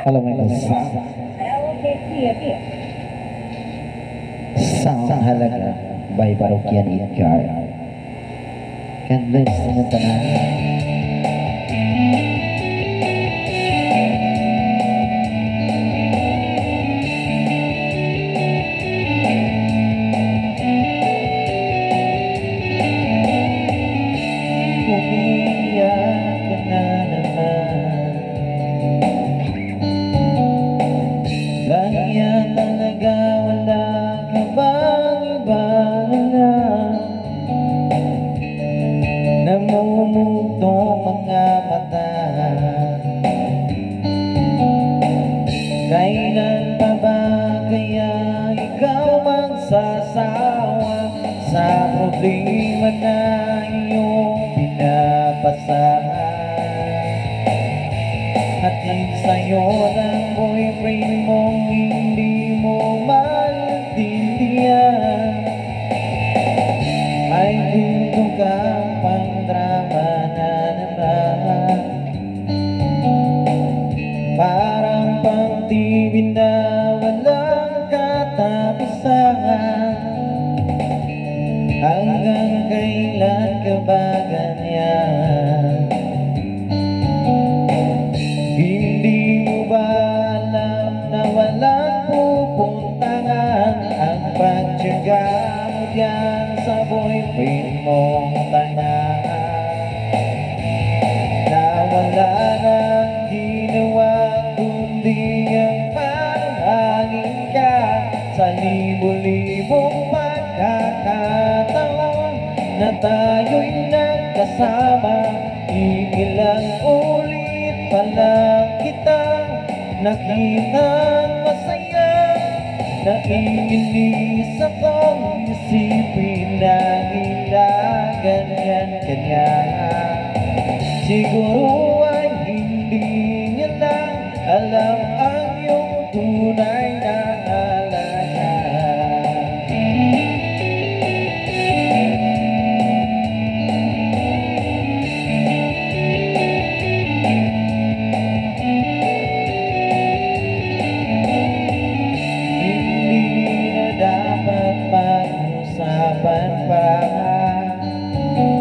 Kalau may sa halaga by Parokyan Edgar. God bless sa tanan. Kailan pa ba kaya ikaw magsasawa sa problema na iyong pinapasahan? Hatid sa'yo ng boyfriend mong hindi mo maintindihan. May gusto kang pang-drama na naman, parang pang-TV na walang katapusan. Hanggang kailan ka ba ganyan? Hindi mo ba alam na walang pupuntahan ang pagtyaga mo diyan sa boyfriend mong tanan? Na wala nang ginawa kundi ang panalangin ka sa libo-libong pagkakataon na tayo'y nagkasama. Ilang ulit pa lang kitang nakitang masaya. Naiinis akong isipin na ganyan-ganyan. Siguro ay hindi niya lang alam ang iyong tunay na halaga. Hindi na dapat pag-usapan pa.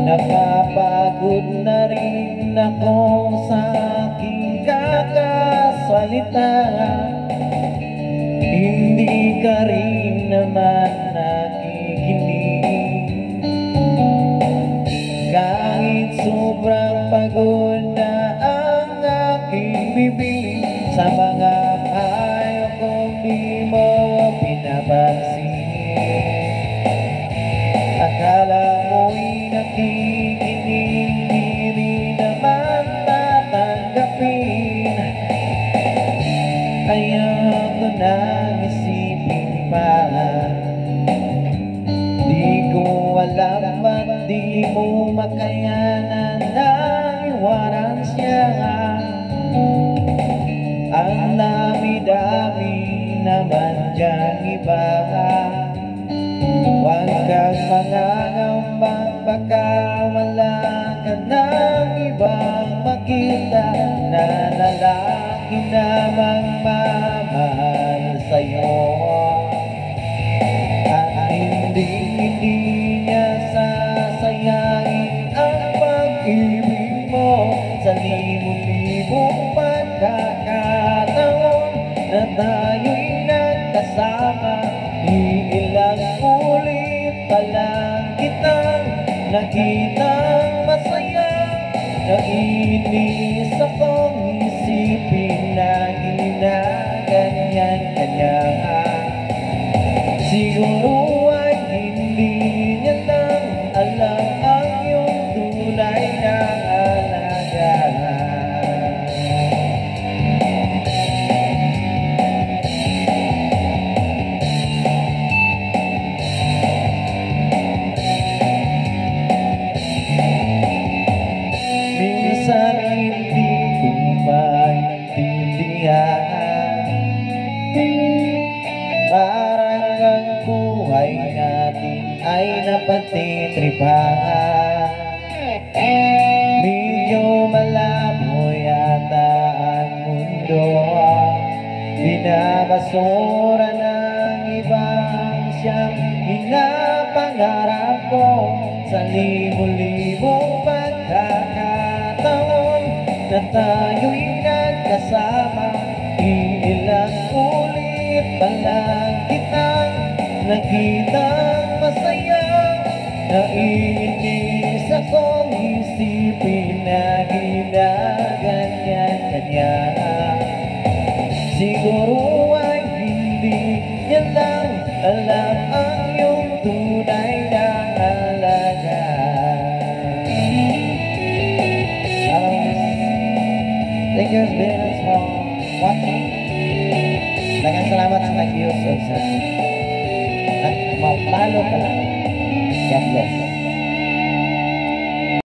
Napapagod na rin ako sa aking kakasalita. Hindi ka rin naman nakikinig. Kahit sobrang pagod na ang aking bibig sa mga payo kong di mo pinapansin. Akala mo'y nakikinig, di rin naman tatanggapin. Kaya ko nang isipin pa, di ko alam ba't di mo makayanan na iwanan siya. Ang dami-dami naman diyang iba. Huwag kang mangangambang baka wala ka ng ibang makita na lalaki na magmamahal sa'yo. At hindi niya sasayain ang pag-ibig mo sa libo-libong pagkakataon na tayo'y nagkasama. Ilang ulit pa lang kitang nakitang masaya. Naiinis akong isipin na ginaganyan-ganyan. Siguro ay hindi niya lang alam ang iyong tunay na halaga. Minsan hindi ko maintindihan, parang ang buhay natin ay napagtitripahan. Medyo malabo yata ang mundo. Binabasura ng ibang siyang pinapangarap ko sa libo-libong pagkakataon na tayo'y nagkasama. Ilang ulit pa lang kitang nakitang masaya. Naiinis akong isipin na ginaganyan-kanya. Siguro ay hindi niya lang alam ang iyong tunay na halaga. Thank you very much for watching. Daghang salamat sa nag-views o sa nag-mapalo ka lang. God bless.